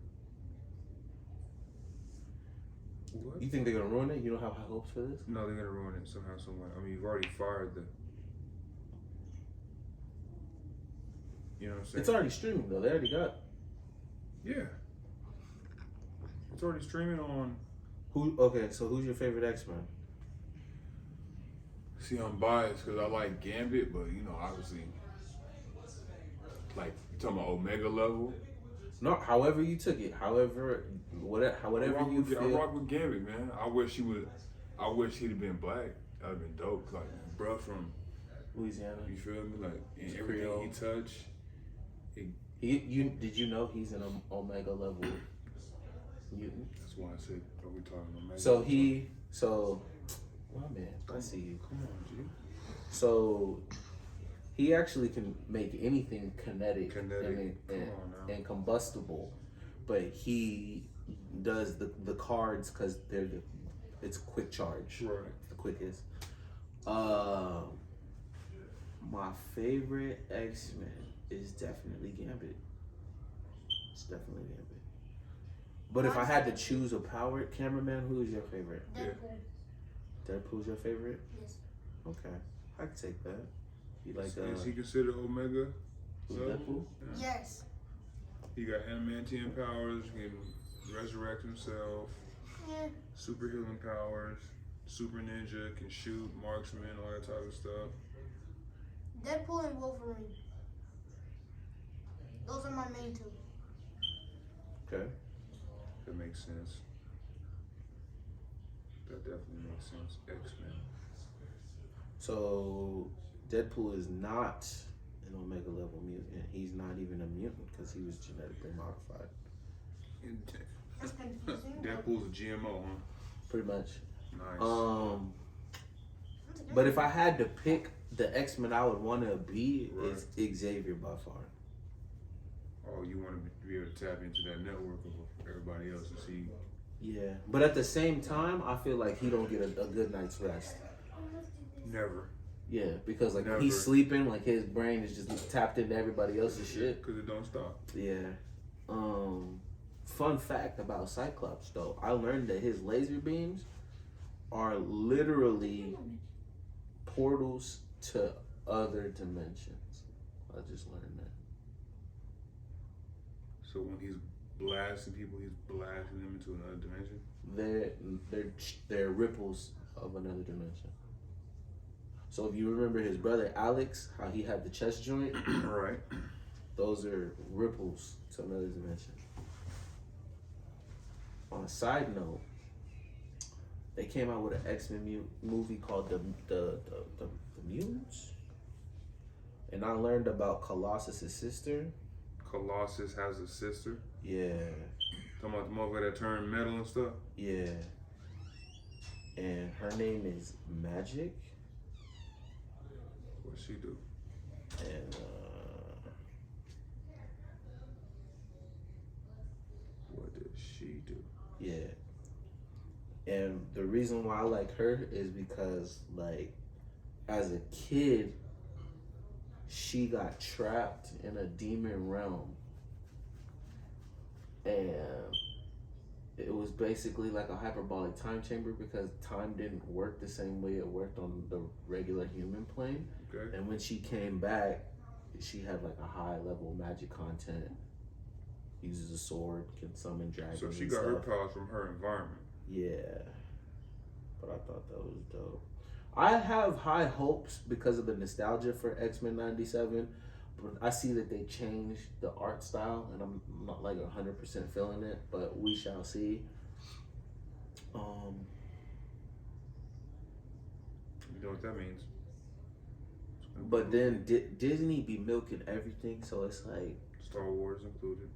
Speaker 2: What?
Speaker 1: You think they're gonna ruin it? You don't have high hopes for this?
Speaker 2: No, they're gonna ruin it somehow, somewhere. I mean, you've already fired the. You know what I'm saying?
Speaker 1: It's already streaming though. They already got.
Speaker 2: Yeah. It's already streaming on.
Speaker 1: Okay, so who's your favorite X-Men?
Speaker 2: See, I'm biased because I like Gambit, but you know, obviously, like you talking about Omega level.
Speaker 1: No, however you took it, whatever you feel.
Speaker 2: I rock with Gambit, man. I wish he'd have been black. That'd have been dope. Like, bruh from
Speaker 1: Louisiana.
Speaker 2: You feel me? Like, in everything
Speaker 1: Creole.
Speaker 2: he touched.
Speaker 1: Did you know he's an Omega level mutant?
Speaker 2: That's why I said, are we talking Omega?
Speaker 1: So, my man, I see you.
Speaker 2: Come on, G.
Speaker 1: So, He actually can make anything kinetic,
Speaker 2: Come
Speaker 1: and
Speaker 2: on now.
Speaker 1: and combustible, but he does the cards because it's quick charge.
Speaker 2: Right.
Speaker 1: It's the quickest. My favorite X-Men is definitely Gambit. It's definitely Gambit. But if I had to choose a powered cameraman, who is your favorite?
Speaker 3: Deadpool.
Speaker 1: Deadpool's your favorite?
Speaker 3: Yes.
Speaker 1: Okay, I can take that. You like
Speaker 2: Is he considered Omega?
Speaker 1: who's
Speaker 2: level?
Speaker 1: Deadpool?
Speaker 2: Yeah.
Speaker 3: Yes.
Speaker 2: He got adamantium powers, he can resurrect himself,
Speaker 3: Yeah.
Speaker 2: super healing powers, super ninja, can shoot, marksman, all that type of stuff.
Speaker 3: Deadpool and Wolverine. Those are my main two.
Speaker 1: Okay.
Speaker 2: That makes sense. That definitely makes sense. X-Men.
Speaker 1: So Deadpool is not an Omega level mutant. He's not even a mutant because he was genetically modified.
Speaker 3: That's confusing.
Speaker 2: Deadpool's a GMO, huh?
Speaker 1: Pretty much.
Speaker 2: Nice.
Speaker 1: But if I had to pick the X-Men I would want to be,
Speaker 2: Right.
Speaker 1: it's Xavier by far.
Speaker 2: Oh, you want to be able to tap into that network of everybody else and see.
Speaker 1: Yeah, but at the same time, I feel like he don't get a good night's rest.
Speaker 2: Never.
Speaker 1: Yeah, because like when
Speaker 2: Never.
Speaker 1: he's sleeping, like his brain is just tapped into everybody else's shit.
Speaker 2: Because it don't stop.
Speaker 1: Yeah. Fun fact about Cyclops though, I learned that his laser beams are literally portals to other dimensions. I just learned that.
Speaker 2: So when he's blasting people, he's blasting them into another dimension.
Speaker 1: They're ripples of another dimension. So if you remember his brother Alex, how he had the chest joint,
Speaker 2: Right.
Speaker 1: those are ripples to another dimension. On a side note, they came out with an X-Men movie called the Mutants, and I learned about Colossus's sister.
Speaker 2: Colossus has a sister.
Speaker 1: Yeah,
Speaker 2: Talking about the motherfucker that turned metal and stuff.
Speaker 1: yeah, and her name is Magic,
Speaker 2: What she do?
Speaker 1: and
Speaker 2: What did she do?
Speaker 1: yeah. And the reason why I like her is because, like, as a kid, she got trapped in a demon realm. And it was basically like a hyperbolic time chamber because time didn't work the same way it worked on the regular human plane.
Speaker 2: Okay.
Speaker 1: And when she came back, she had like a high level magic content. Uses a sword, can summon dragons.
Speaker 2: So she
Speaker 1: and
Speaker 2: got her
Speaker 1: stuff.
Speaker 2: powers from her environment.
Speaker 1: Yeah, but I thought that was dope. I have high hopes because of the nostalgia for X-Men 97, but I see that they changed the art style, and I'm not like 100% feeling it, but we shall see.
Speaker 2: You know what that means?
Speaker 1: But then Disney be milking everything, so it's like,
Speaker 2: Star Wars included.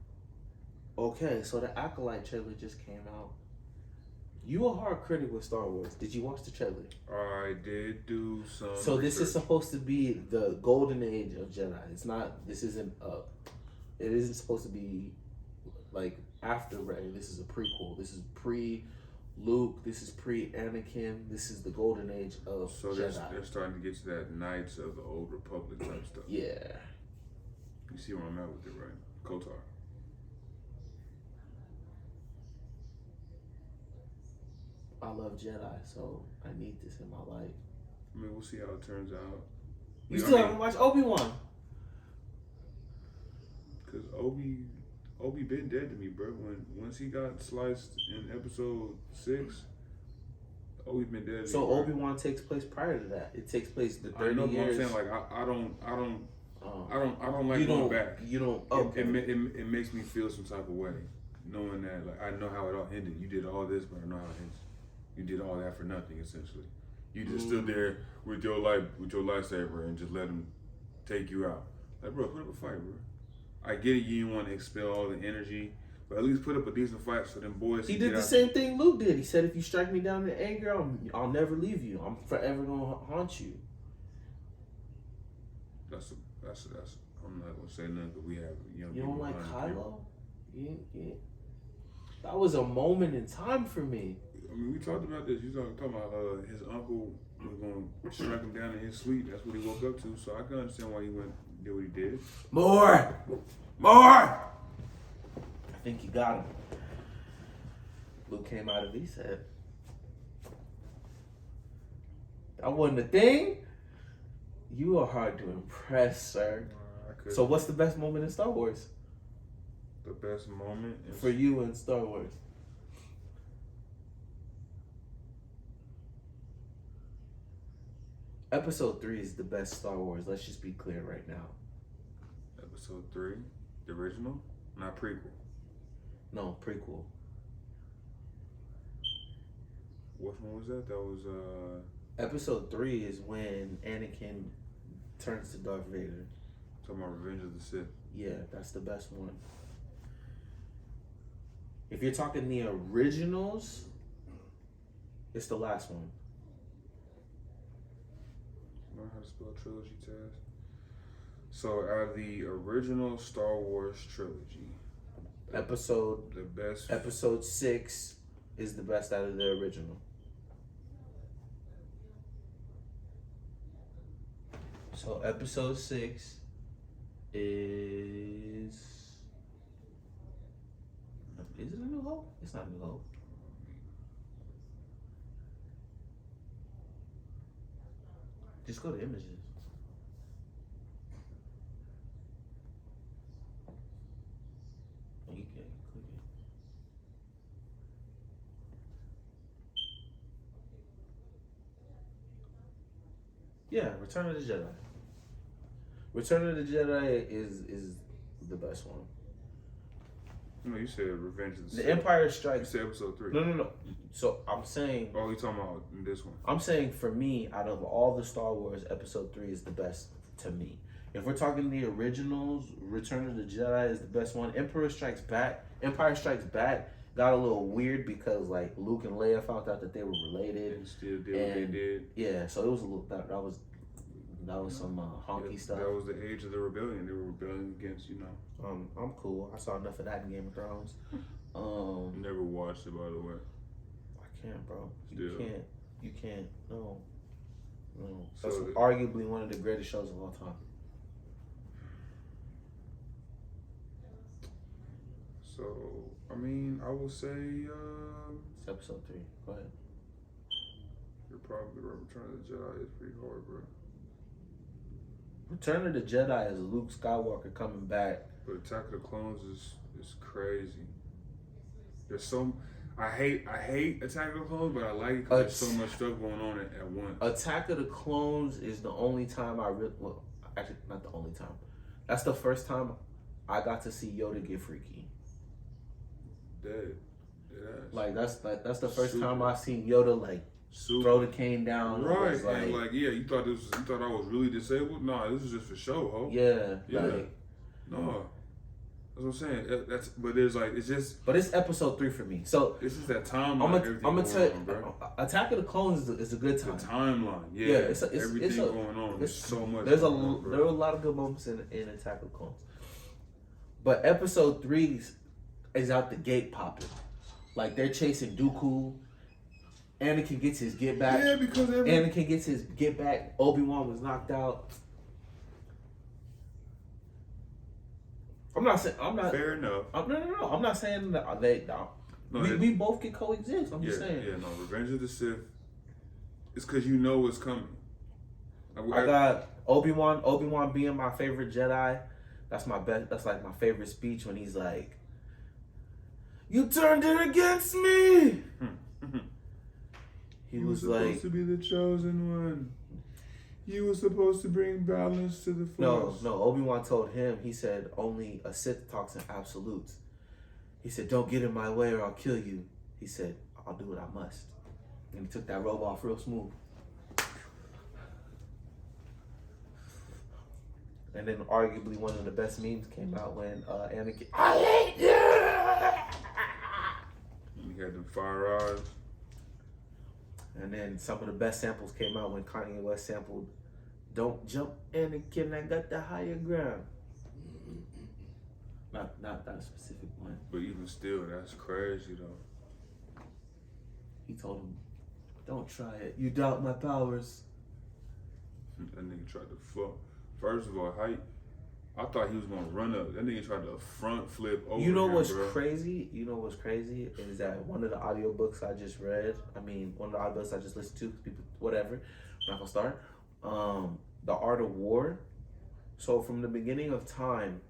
Speaker 1: okay, so the Acolyte trailer just came out. You a hard critic with Star Wars. Did you watch the trailer?
Speaker 2: I did do some.
Speaker 1: So this is
Speaker 2: research.
Speaker 1: supposed to be the golden age of Jedi. It's not. This isn't. It isn't supposed to be like after Rey. This is a prequel. This is pre Luke. This is pre Anakin. This is the golden age of
Speaker 2: So
Speaker 1: Jedi.
Speaker 2: they're starting to get to that Knights of the Old Republic type stuff.
Speaker 1: Yeah.
Speaker 2: You see where I'm at with it, right? KOTOR.
Speaker 1: I love Jedi, so I need this in my life.
Speaker 2: I mean, we'll see how it turns out.
Speaker 1: You still haven't watched Obi-Wan?
Speaker 2: Cause Obi been dead to me, bro. Once he got sliced in episode 6, Obi been dead. To
Speaker 1: So
Speaker 2: me, bro.
Speaker 1: Obi-Wan takes place prior to that. It takes place the 30
Speaker 2: I know, but
Speaker 1: years.
Speaker 2: I'm saying like I don't like
Speaker 1: you
Speaker 2: going
Speaker 1: don't,
Speaker 2: back.
Speaker 1: You don't.
Speaker 2: It,
Speaker 1: Okay.
Speaker 2: it makes me feel some type of way, knowing that like I know how it all ended. You did all this, but I know how it ends. You did all that for nothing, essentially. You just stood there with your lightsaber and just let him take you out. Like, bro, put up a fight, bro. I get it, you didn't want to expel all the energy, but at least put up a decent fight so them boys.
Speaker 1: He
Speaker 2: can
Speaker 1: did
Speaker 2: get
Speaker 1: the
Speaker 2: out.
Speaker 1: same thing Luke did. He said, "If you strike me down in anger, I'll never leave you. I'm forever gonna haunt you."
Speaker 2: That's. I'm not gonna say nothing, but we have young
Speaker 1: You
Speaker 2: people.
Speaker 1: don't like
Speaker 2: behind the
Speaker 1: Kylo? That was a moment in time for me.
Speaker 2: I mean, we talked about this. You talking about his uncle was gonna strike him down in his sleep. That's what he woke up to. So I can understand why he went and did what he did.
Speaker 1: More. I think you got him. Luke came out of his head. That wasn't a thing. You are hard to impress, sir. So what's the best moment in Star Wars?
Speaker 2: The best moment
Speaker 1: for you in Star Wars? Episode 3 is the best Star Wars. Let's just be clear right now.
Speaker 2: Episode 3, the original, not prequel.
Speaker 1: No, prequel.
Speaker 2: Which one was that? That was
Speaker 1: Episode 3 is when Anakin turns to Darth Vader.
Speaker 2: Talking about Revenge of the Sith.
Speaker 1: Yeah, that's the best one. If you're talking the originals, it's the last one.
Speaker 2: Learn how to spell trilogy, Taz. So out of the original Star Wars trilogy,
Speaker 1: Episode 6 is the best out of the original. So episode 6 is it A New Hope? It's not A New Hope. Just go to images. Oh, you can't click it. Yeah, Return of the Jedi. Return of the Jedi is the best one.
Speaker 2: No, you said Revenge of the Sith.
Speaker 1: The Empire Strikes.
Speaker 2: You said episode 3.
Speaker 1: No. So I'm saying.
Speaker 2: Oh, you talking about this one?
Speaker 1: I'm saying for me, out of all the Star Wars, episode 3 is the best to me. If we're talking the originals, Return of the Jedi is the best one. Empire Strikes Back got a little weird because like Luke and Leia found out that they were related.
Speaker 2: And still did what they did.
Speaker 1: Yeah, so it was a little that was some honky stuff.
Speaker 2: That was the age of the rebellion. They were rebelling against,
Speaker 1: I'm cool. I saw enough of that in Game of Thrones.
Speaker 2: Never watched it, by the way.
Speaker 1: I can't, bro.
Speaker 2: Still.
Speaker 1: You can't. No.
Speaker 2: So
Speaker 1: That's arguably one of the greatest shows of all time.
Speaker 2: So, I mean, I will say,
Speaker 1: It's episode 3. Go ahead.
Speaker 2: you're probably right. Return of the Jedi is pretty hard, bro.
Speaker 1: Return of the Jedi is Luke Skywalker coming back.
Speaker 2: But Attack of the Clones is crazy. There's so I hate Attack of the Clones, but I like it because there's so much stuff going on at once.
Speaker 1: Attack of the Clones is the only time actually not the only time. That's the first time I got to see Yoda get freaky.
Speaker 2: Dead.
Speaker 1: Like that's the first time I seen Yoda like throw the cane down.
Speaker 2: Right,
Speaker 1: and
Speaker 2: you thought I was really disabled? No, this is just for show, ho.
Speaker 1: Yeah.
Speaker 2: No. That's what I'm saying.
Speaker 1: But it's episode 3 for me. So
Speaker 2: this is that timeline.
Speaker 1: I'm gonna tell you, Attack of the Clones is a good time.
Speaker 2: The timeline, yeah.
Speaker 1: It's
Speaker 2: everything going on. There's so much.
Speaker 1: There were a lot of good moments in Attack of the Clones. But episode 3 is out the gate popping. Like they're chasing Dooku. Anakin gets his get back.
Speaker 2: Yeah, because
Speaker 1: Anakin gets his get back. Obi-Wan was knocked out.
Speaker 2: Fair enough.
Speaker 1: No. I'm not saying that we both can coexist. I'm just saying.
Speaker 2: Yeah, no. Revenge of the Sith. It's because you know what's coming.
Speaker 1: I got Obi-Wan being my favorite Jedi. That's my best. That's like my favorite speech when he's like, "You turned it against me." He was
Speaker 2: supposed to be the chosen one. You were supposed to bring balance to the Force.
Speaker 1: No. Obi-Wan told him. He said, "Only a Sith talks in absolutes." He said, "Don't get in my way or I'll kill you." He said, "I'll do what I must." And he took that robe off real smooth. And then arguably one of the best memes came out when Anakin, "I hate you!"
Speaker 2: He had them fire eyes.
Speaker 1: And then some of the best samples came out when Kanye West sampled Don't jump, Anakin. I got the higher ground. Not that specific one.
Speaker 2: But even still, that's crazy though.
Speaker 1: He told him, "Don't try it. You doubt my powers."
Speaker 2: That nigga tried to fuck. First of all, I thought he was gonna run up. That nigga tried to front flip over.
Speaker 1: You know
Speaker 2: him,
Speaker 1: what's
Speaker 2: bro.
Speaker 1: crazy? You know what's crazy is that one of the audiobooks I just read. I mean, one of the audiobooks I just listened to. People, whatever. I'm not gonna start. The Art of War. So from the beginning of time,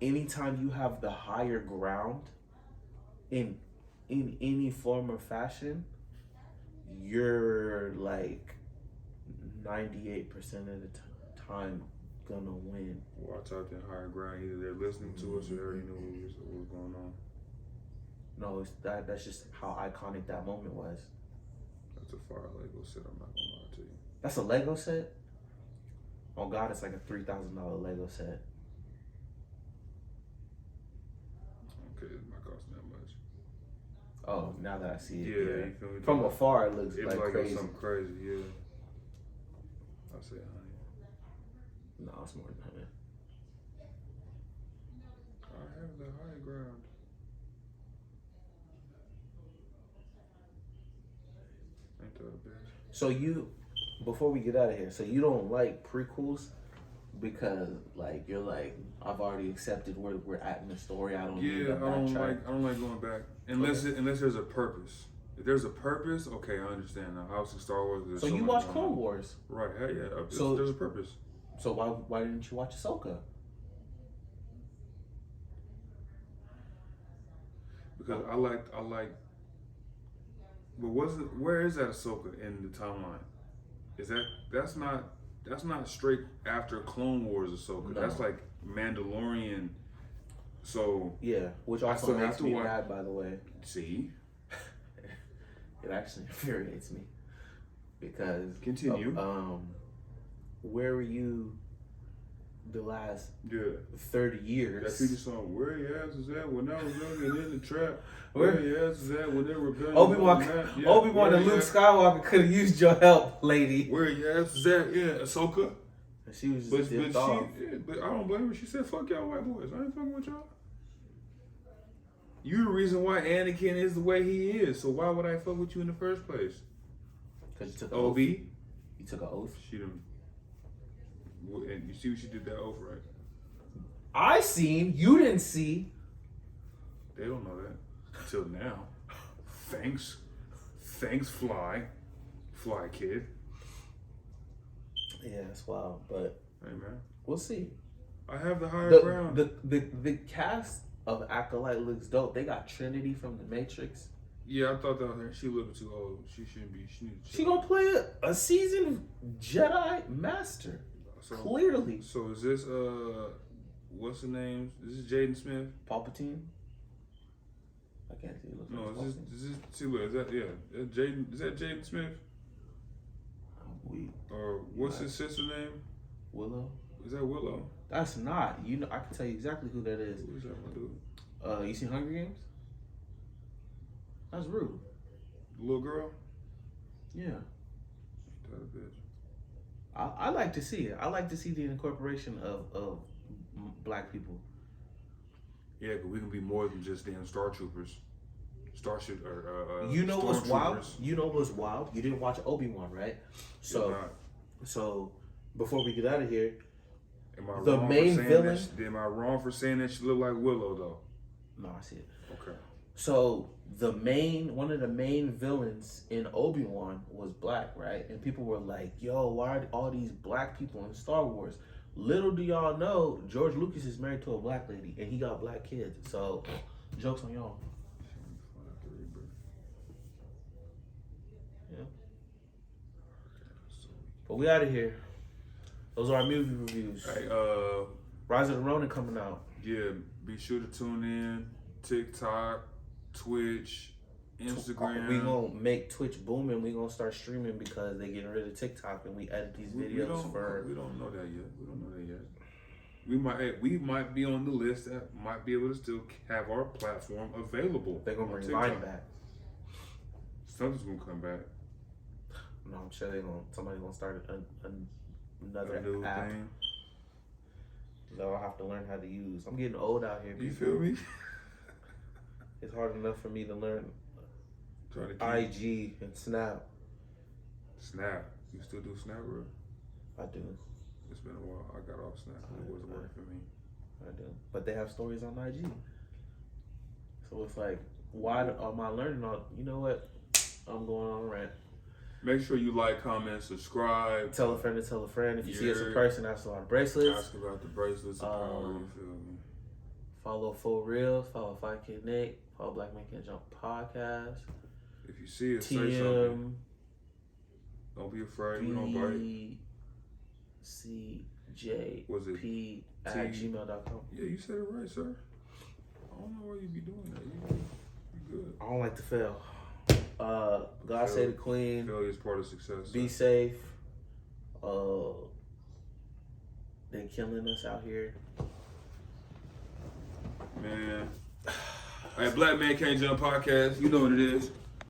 Speaker 1: anytime you have the higher ground in any form or fashion, you're like 98% of the time gonna win.
Speaker 2: Well, I typed in higher ground. Either they're listening to us or they already knew what was going on.
Speaker 1: No, that's just how iconic that moment was.
Speaker 2: That's a fire Lego set. I'm not gonna lie to you.
Speaker 1: That's a Lego set? Oh God, it's like a $3,000 Lego set.
Speaker 2: Okay, it might cost that much.
Speaker 1: Oh, now that I see it,
Speaker 2: Yeah, you feel me?
Speaker 1: From afar, it looks
Speaker 2: It's
Speaker 1: like
Speaker 2: like
Speaker 1: crazy.
Speaker 2: something crazy. Yeah. I say, honey.
Speaker 1: No, it's more than that.
Speaker 2: I have the high ground. Ain't that a bitch?
Speaker 1: So before we get out of here, so you don't like prequels because like you're like, I've already accepted where we're at in the story. I don't need
Speaker 2: Yeah,
Speaker 1: to
Speaker 2: I don't
Speaker 1: backtrack.
Speaker 2: like going back unless there's a purpose. If there's a purpose, okay, I understand now. Obviously, Star Wars.
Speaker 1: So you watch Clone Wars,
Speaker 2: right? Hell yeah.
Speaker 1: So
Speaker 2: there's a purpose.
Speaker 1: So why didn't you watch Ahsoka?
Speaker 2: Because I like. But where is that Ahsoka in the timeline? That's not straight after Clone Wars Ahsoka.
Speaker 1: No.
Speaker 2: That's like Mandalorian. So
Speaker 1: Yeah, which
Speaker 2: I
Speaker 1: also
Speaker 2: still have
Speaker 1: makes
Speaker 2: to
Speaker 1: me
Speaker 2: watch-
Speaker 1: mad, by the way.
Speaker 2: see,
Speaker 1: It actually infuriates me because
Speaker 2: Continue.
Speaker 1: Where were you the last
Speaker 2: yeah.
Speaker 1: 30 years?
Speaker 2: That Peter song, where your ass is at when I was young and in the trap.
Speaker 1: Where-
Speaker 2: Where your ass is at when they were rebelling.
Speaker 1: Obi-Wan
Speaker 2: where
Speaker 1: and
Speaker 2: your
Speaker 1: Luke
Speaker 2: ass-
Speaker 1: Skywalker could have used your help, lady.
Speaker 2: Where your ass is at, yeah, Ahsoka.
Speaker 1: And she was
Speaker 2: But
Speaker 1: just dipped off.
Speaker 2: but I don't blame her. She said, "Fuck y'all white boys. I ain't fucking with y'all." You the reason why Anakin is the way he is. So why would I fuck with you in the first place?
Speaker 1: Because you took an oath.
Speaker 2: Obi,
Speaker 1: You took an oath.
Speaker 2: she done. And you see what she did that oath, right?
Speaker 1: I seen. You didn't see.
Speaker 2: They don't know that until now. Thanks, Fly kid.
Speaker 1: Yeah, it's wild, but
Speaker 2: Hey man,
Speaker 1: we'll see.
Speaker 2: I have the higher ground.
Speaker 1: The cast of Acolyte looks dope. They got Trinity from the Matrix.
Speaker 2: Yeah, I thought that she a little bit too old. She shouldn't be. She needs to
Speaker 1: She gonna play a seasoned Jedi Master.
Speaker 2: So,
Speaker 1: Clearly,
Speaker 2: So is this what's the name? Is this Jaden Smith?
Speaker 1: Palpatine. I can't see.
Speaker 2: No, is this see what is that? Yeah, Jaden. Is that Jaden Smith? Or what's his sister name?
Speaker 1: Willow.
Speaker 2: Is that Willow?
Speaker 1: That's not. You know, I can tell you exactly who that is.
Speaker 2: Who is that one dude?
Speaker 1: You seen Hunger Games? That's rude.
Speaker 2: The little girl?
Speaker 1: Yeah.
Speaker 2: That a bitch.
Speaker 1: I like to see it. I like to see the incorporation of black people.
Speaker 2: Yeah, but we can be more than just damn Star Troopers. Starship or
Speaker 1: You know what's wild?
Speaker 2: Stormtroopers.
Speaker 1: You know what's wild? You didn't watch Obi-Wan, right?
Speaker 2: You're not.
Speaker 1: So before we get out of here,
Speaker 2: Am I
Speaker 1: the
Speaker 2: wrong
Speaker 1: main
Speaker 2: for saying
Speaker 1: villain-
Speaker 2: am I wrong for saying that she looked like Willow though?
Speaker 1: no, I see it.
Speaker 2: Okay.
Speaker 1: So one of the main villains in Obi-Wan was black, right? And people were like, "Yo, why are all these black people in Star Wars?" Little do y'all know, George Lucas is married to a black lady, and he got black kids. So, jokes on y'all. Yeah. But we out of here. Those are our movie reviews.
Speaker 2: Hey,
Speaker 1: Rise of the Ronin coming out.
Speaker 2: yeah, be sure to tune in. TikTok, Twitch, Instagram.
Speaker 1: We gonna make Twitch booming. We gonna start streaming because they getting rid of TikTok, and we edit these videos for.
Speaker 2: We don't know that yet. We don't know that yet. We might be on the list that might be able to still have our platform available.
Speaker 1: They're gonna
Speaker 2: on
Speaker 1: bring
Speaker 2: TikTok.
Speaker 1: Vine back.
Speaker 2: Something's gonna come back.
Speaker 1: No, I'm sure somebody's gonna start another
Speaker 2: A new
Speaker 1: app
Speaker 2: thing.
Speaker 1: that I'll have to learn how to use. I'm getting old out here.
Speaker 2: You
Speaker 1: people.
Speaker 2: feel me?
Speaker 1: It's hard enough for me to learn
Speaker 2: Trying to keep
Speaker 1: IG and Snap.
Speaker 2: Snap. You still do Snap, bro?
Speaker 1: I do.
Speaker 2: It's been a while. I got off Snap. It wasn't working for me.
Speaker 1: I do. But they have stories on IG. So it's like, why am I learning all? You know what? I'm going on a rant.
Speaker 2: Make sure you like, comment, subscribe.
Speaker 1: Tell a friend to tell a friend. If you see us in
Speaker 2: Yeah.
Speaker 1: person, ask about our bracelets.
Speaker 2: Ask about the bracelets. The power, you feel me?
Speaker 1: Follow Full Reels. Follow 5K Nick. Follow Black Man Can't Jump Podcast.
Speaker 2: If you see us, say
Speaker 1: TM.
Speaker 2: something. Don't be afraid. We don't bite.
Speaker 1: BMCJ.
Speaker 2: Was it
Speaker 1: P at
Speaker 2: T-
Speaker 1: gmail.com.
Speaker 2: Yeah, you said it right, sir. I don't know why you be doing that. You good.
Speaker 1: I don't like to fail. God Save the Queen.
Speaker 2: Failure is part of success.
Speaker 1: Be
Speaker 2: sir.
Speaker 1: safe. They killing us out here.
Speaker 2: Man. All right, Black Man Can't Jump Podcast. You know what it is.